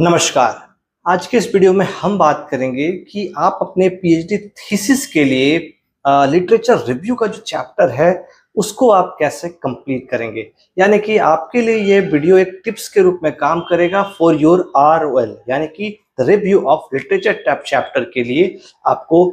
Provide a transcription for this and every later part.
नमस्कार। आज के इस वीडियो में हम बात करेंगे कि आप अपने पीएचडी थीसिस के लिए लिटरेचर रिव्यू का जो चैप्टर है उसको आप कैसे कंप्लीट करेंगे। यानी कि आपके लिए ये वीडियो एक टिप्स के रूप में काम करेगा फॉर योर आरओएल, यानी कि review of literature tap chapter के लिए आपको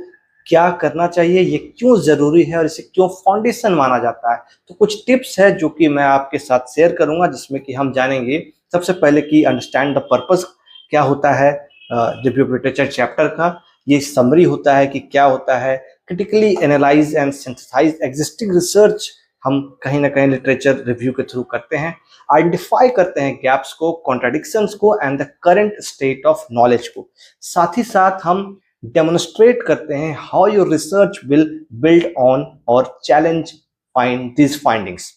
क्या करना चाहिए, ये क्यों जरूरी है और इसे क्यों फाउंडेशन माना जाता है। तो कुछ टिप्स है जो कि मैं आपके साथ शेयर करूंगा, जिसमें कि हम जानेंगे सबसे पहले कि अंडरस्टैंड द पर्पस क्या होता है रिव्यू ऑफ लिटरेचर चैप्टर का। ये समरी होता है कि क्या होता है, critically analyse and synthesise existing research हम कहीं ना कहीं लिटरेचर रिव्यू के थ्रू करते हैं। आइडेंटिफाई करते हैं गैप्स को, कॉन्ट्राडिक्शंस को and the current state of knowledge को। साथ ही साथ हम डेमोन्स्ट्रेट करते हैं how your research will build on और चैलेंज फाइंड दिस फाइंडिंग्स।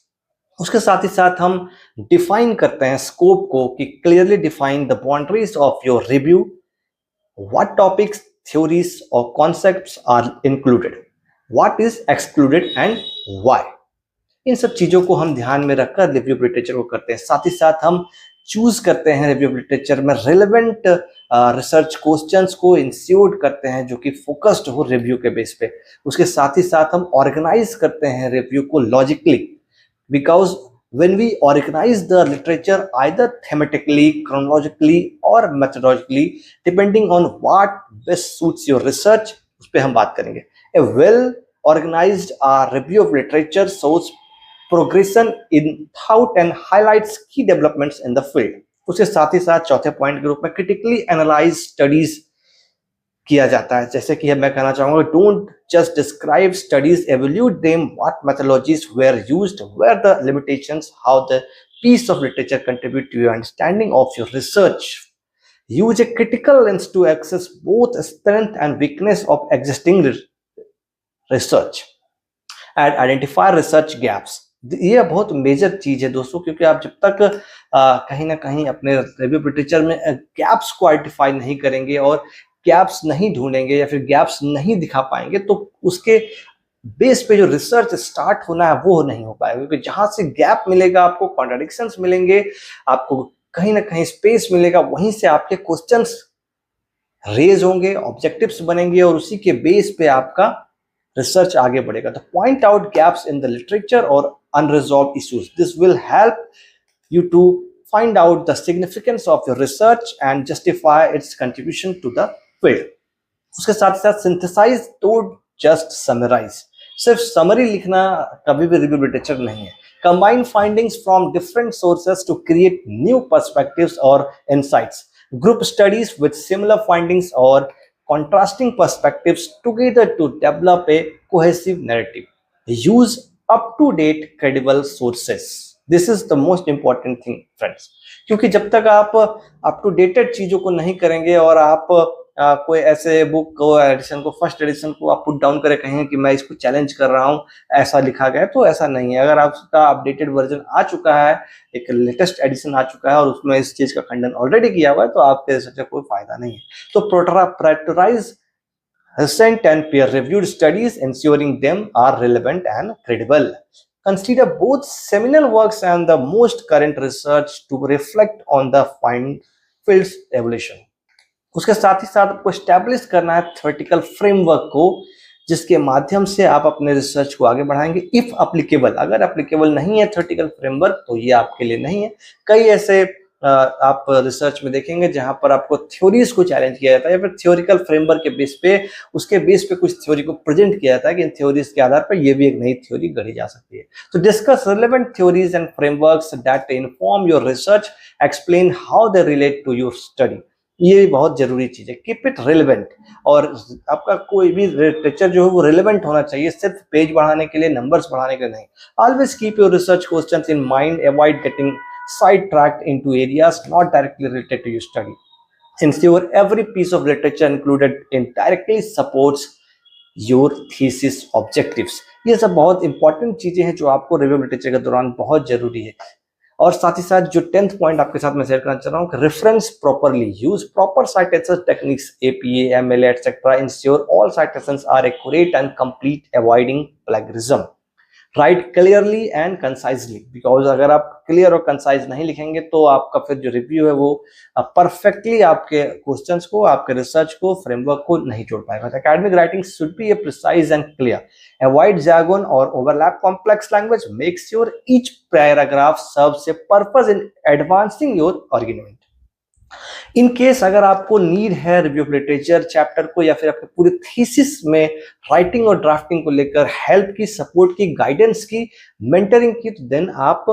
उसके साथ ही साथ हम डिफाइन करते हैं स्कोप को कि clearly define the boundaries of your review, what topics, theories और concepts are included, what is excluded and why. इन सब चीजों को हम ध्यान में रखकर रिव्यू ऑफ लिटरेचर को करते हैं। साथ ही साथ हम चूज करते हैं रिव्यू ऑफ लिटरेचर में रिलेवेंट रिसर्च क्वेश्चंस को इंस्यूट करते हैं जो कि फोकस्ड हो रिव्यू के बेस पे। उसके साथ ही साथ हम ऑर्गेनाइज करते हैं रिव्यू को logically, because when we organize the literature either thematically, chronologically or methodologically depending on what best suits your research, उस पे हम बात करेंगे। A well organized review of literature shows progression in thought and highlights key developments in the field। उसके साथ ही साथ चौथे पॉइंट के रूप में critically analyze studies किया जाता है। जैसे कि मैं कहना चाहूंगा, don't just describe studies, evaluate them, what methodologies were used, were the limitations, how the piece of literature contribute to your understanding of your research. Use a critical lens to access both strength and weakness of existing research and identify research gaps. ये बहुत major चीज है दोस्तों, क्योंकि आप जब तक कहीं ना कहीं अपने रिव्यू लिटरेचर में गैप्स को आइडेंटिफाई नहीं करेंगे और गैप्स नहीं ढूंढेंगे या फिर गैप्स नहीं दिखा पाएंगे, तो उसके बेस पे जो रिसर्च स्टार्ट होना है वो नहीं हो पाएगा। क्योंकि जहां से गैप मिलेगा, आपको कॉन्ट्राडिक्शंस मिलेंगे, आपको कहीं ना कहीं स्पेस मिलेगा, वहीं से आपके क्वेश्चंस रेज होंगे, ऑब्जेक्टिव्स बनेंगे और उसी के बेस पे आपका रिसर्च आगे बढ़ेगा। तो point out gaps in the literature और unresolved issues, this will help you to find out the significance of your research and justify its contribution to the field। उसके साथ साथ synthesize, don't just summarize। सिर्फ summary लिखना कभी भी review literature नहीं है। Combine findings from different sources to create new perspectives or insights। Group studies with similar findings or contrasting perspectives together to develop a cohesive narrative। Use up-to-date credible sources। This is the most important thing friends, क्योंकि जब तक आप up to dated चीजों को नहीं करेंगे और आप कोई ऐसे बुक को एडिशन को, फर्स्ट एडिशन को आप पुट डाउन करे कहेंगे कि मैं इसको चैलेंज कर रहा हूँ, ऐसा लिखा गया, तो ऐसा नहीं है। अगर आपका अपडेटेड वर्जन आ चुका है, एक लेटेस्ट एडिशन आ चुका है और उसमें इस चीज का खंडन ऑलरेडी किया हुआ है, तो आपके रिसर्च का कोई फायदा नहीं है। तो prioritise recent and peer-reviewed studies, ensuring them are relevant and credible। Consider both seminal works and the most current research to reflect on the field's evolution। उसके साथ ही साथ आपको एस्टैब्लिश करना है थ्योरेटिकल फ्रेमवर्क को, जिसके माध्यम से आप अपने रिसर्च को आगे बढ़ाएंगे। इफ अप्लीकेबल, अगर अप्लीकेबल नहीं है थ्योरेटिकल फ्रेमवर्क, तो ये आपके लिए नहीं है। कई ऐसे आप रिसर्च में देखेंगे जहां पर आपको थ्योरीज को चैलेंज किया जाता है, या फिर थ्योरिकल फ्रेमवर्क के बेस पे, उसके बेस पे कुछ थ्योरी को प्रेजेंट किया जाता है कि इन थ्योरीज के आधार पर ये भी एक नई थ्योरी गढ़ी जा सकती है। तो discuss relevant theories and frameworks that inform your research, explain how they relate to your study. ये बहुत जरूरी चीज है, कीप इट रिलेवेंट। और आपका कोई भी लिटरेचर जो है वो रिलेवेंट होना चाहिए, सिर्फ पेज बढ़ाने के लिए, नंबर्स बढ़ाने के लिए नहीं। Always keep your research questions in mind, avoid getting sidetracked into areas not directly related to your study। Ensure every piece of literature included in directly supports your thesis objectives। ये सब बहुत important चीजें हैं जो आपको review literature के दौरान बहुत जरूरी है। और साथ ही साथ जो 10th पॉइंट आपके साथ मैं शेयर करना चाह रहा हूँ, reference properly, use proper citation techniques, APA, MLA etcetera. Ensure all citations are accurate and complete, avoiding plagiarism. Write clearly and concisely, because अगर आप क्लियर और कंसाइज नहीं लिखेंगे तो आपका फिर जो रिव्यू है वो परफेक्टली आपके क्वेश्चंस को, आपके रिसर्च को, फ्रेमवर्क को नहीं जोड़ पाएगा। Academic writing should be A precise and clear, avoid jargon or overlap complex language, make sure each paragraph serves a purpose in advancing your argument. In case अगर आपको नीड है रिव्यू ऑफ लिटरेचर चैप्टर को या फिर आपके पूरे thesis में writing और ड्राफ्टिंग को लेकर हेल्प की, सपोर्ट की, गाइडेंस की, मेंटरिंग की, तो देन आप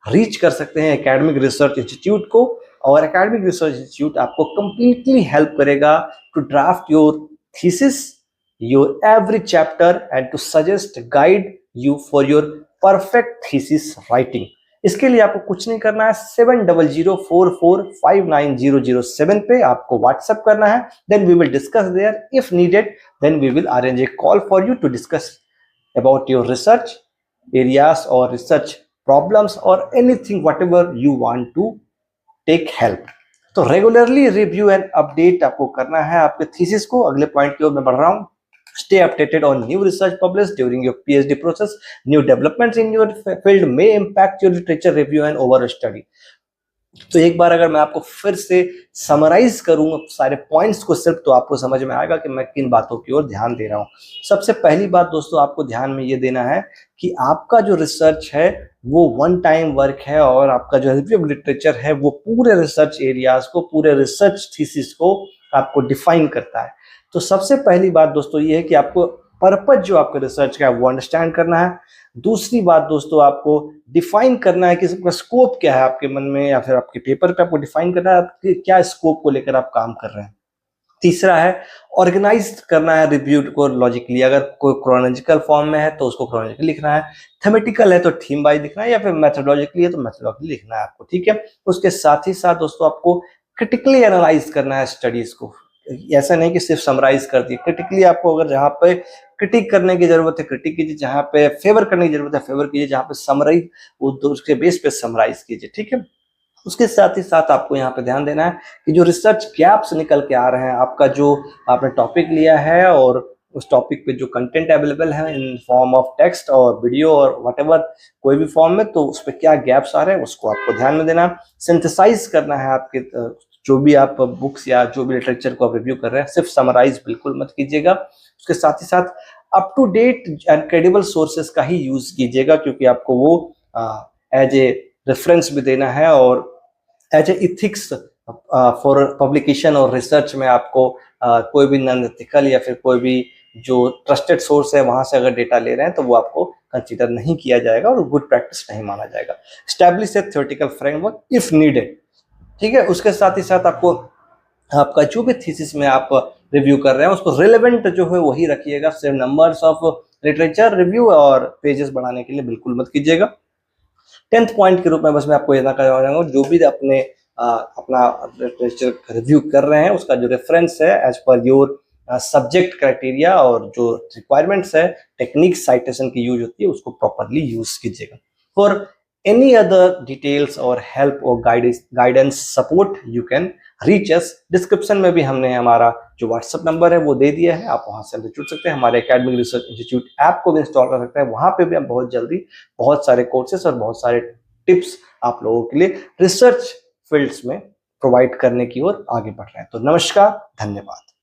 रीच कर सकते हैं एकेडमिक रिसर्च इंस्टीट्यूट को। और एकेडमिक रिसर्च इंस्टीट्यूट आपको कंप्लीटली हेल्प करेगा to draft your thesis, your every chapter and to suggest guide you for your perfect thesis writing. इसके लिए आपको कुछ नहीं करना है, 7004459007 पे आपको व्हाट्सएप करना है, then we will discuss there. If needed then we will arrange a call for you to discuss about your research areas और रिसर्च प्रॉब्लम्स और anything whatever you want to take help. तो regularly review and update आपको करना है आपके thesis को। अगले point की ओर मैं बढ़ रहा हूँ। Stay updated on new research published during your PhD process. New developments in your field may impact your literature review and overall study. तो एक बार अगर मैं आपको फिर से समराइज करूं सारे पॉइंट्स को सिर्फ, तो आपको समझ में आएगा कि मैं किन बातों की ओर ध्यान दे रहा हूं। सबसे पहली बात दोस्तों आपको ध्यान में ये देना है कि आपका जो रिसर्च है वो वन टाइम वर्क है और आपका जो रिव्यू ऑफ लिटरेचर है वो पूरे रिसर्च एरियाज को, पूरे रिसर्च थीसिस को आपको डिफाइन करता है। तो सबसे पहली बात दोस्तों ये है कि आपको पर्पज जो आपके रिसर्च का है वो अंडरस्टैंड करना है। दूसरी बात दोस्तों आपको डिफाइन करना है कि इसका स्कोप क्या है आपके मन में या फिर आपके पेपर पे आपको डिफाइन करना है कि क्या स्कोप को लेकर आप काम कर रहे हैं। तीसरा है ऑर्गेनाइज करना है रिव्यू को लॉजिकली, अगर कोई क्रोनोलॉजिकल फॉर्म में है तो उसको क्रोनोलॉजिकली लिखना है, थेमेटिकल है तो थीम वाइज लिखना है, या फिर मेथोडोलॉजिकली है तो मेथोडोलॉजिकली लिखना है आपको, ठीक है। उसके साथ ही साथ दोस्तों आपको क्रिटिकली एनालाइज करना है स्टडीज को। ऐसा नहीं कि सिर्फ समराइज कर दी, क्रिटिकली आपको अगर जहां पे क्रिटिक करने की जरूरत है क्रिटिक कीजिए, जहां पे फेवर करने की जरूरत है फेवर कीजिए, जहां पे समराइज वो उसके बेस पे समराइज कीजिए, ठीक है। उसके साथ ही साथ आपको यहाँ पे ध्यान देना है कि जो रिसर्च गैप्स निकल के आ रहे हैं, आपका जो आपने टॉपिक लिया है और उस टॉपिक पे जो कंटेंट अवेलेबल है इन फॉर्म ऑफ टेक्स्ट और वीडियो और व्हाटएवर कोई भी फॉर्म में, तो उस पर क्या गैप्स आ रहे हैं उसको आपको ध्यान में देना। सिंथेसाइज करना है आपके जो भी आप बुक्स या जो भी लिटरेचर को आप रिव्यू कर रहे हैं, सिर्फ समराइज बिल्कुल मत कीजिएगा। उसके साथ ही साथ up to date and credible sources का ही यूज कीजिएगा, क्योंकि आपको वो एज ए रेफरेंस भी देना है और as a ethics for publication और रिसर्च में आपको कोई भी नॉन एथिकल या फिर कोई भी जो ट्रस्टेड सोर्स है वहां से अगर डेटा ले रहे हैं तो वो आपको कंसीडर नहीं किया जाएगा और गुड प्रैक्टिस नहीं माना जाएगा। Establish A theoretical framework if needed, ठीक है। उसके साथ ही साथ आपको आपका जो भी थीसिस में आप रिव्यू कर रहे हैं उसको रिलेवेंट जो है वही रखिएगा, सिर्फ नंबर्स ऑफ लिटरेचर रिव्यू और पेजेस बढ़ाने के लिए बिल्कुल मत कीजिएगा। 10th पॉइंट के रूप में बस मैं आपको इतना कहना चाहूंगा, जो भी अपने अपना लिटरेचर रिव्यू कर रहे हैं उसका जो रेफरेंस है as per your subject criteria और जो रिक्वायरमेंट्स है टेक्निक साइटेशन की यूज होती है उसको प्रॉपरली यूज कीजिएगा। For any other details or help or guidance support you can reach us। Description में भी हमने हमारा जो व्हाट्सएप नंबर है वो दे दिया है, आप वहां से हमसे जुड़ सकते हैं। हमारे एकेडमिक रिसर्च इंस्टीट्यूट ऐप को भी इंस्टॉल कर सकते हैं, वहां पे भी हम बहुत जल्दी बहुत सारे कोर्सेस और बहुत सारे टिप्स आप लोगों के लिए रिसर्च फील्ड्स में प्रोवाइड करने की ओर आगे बढ़ रहे हैं। तो नमस्कार, धन्यवाद।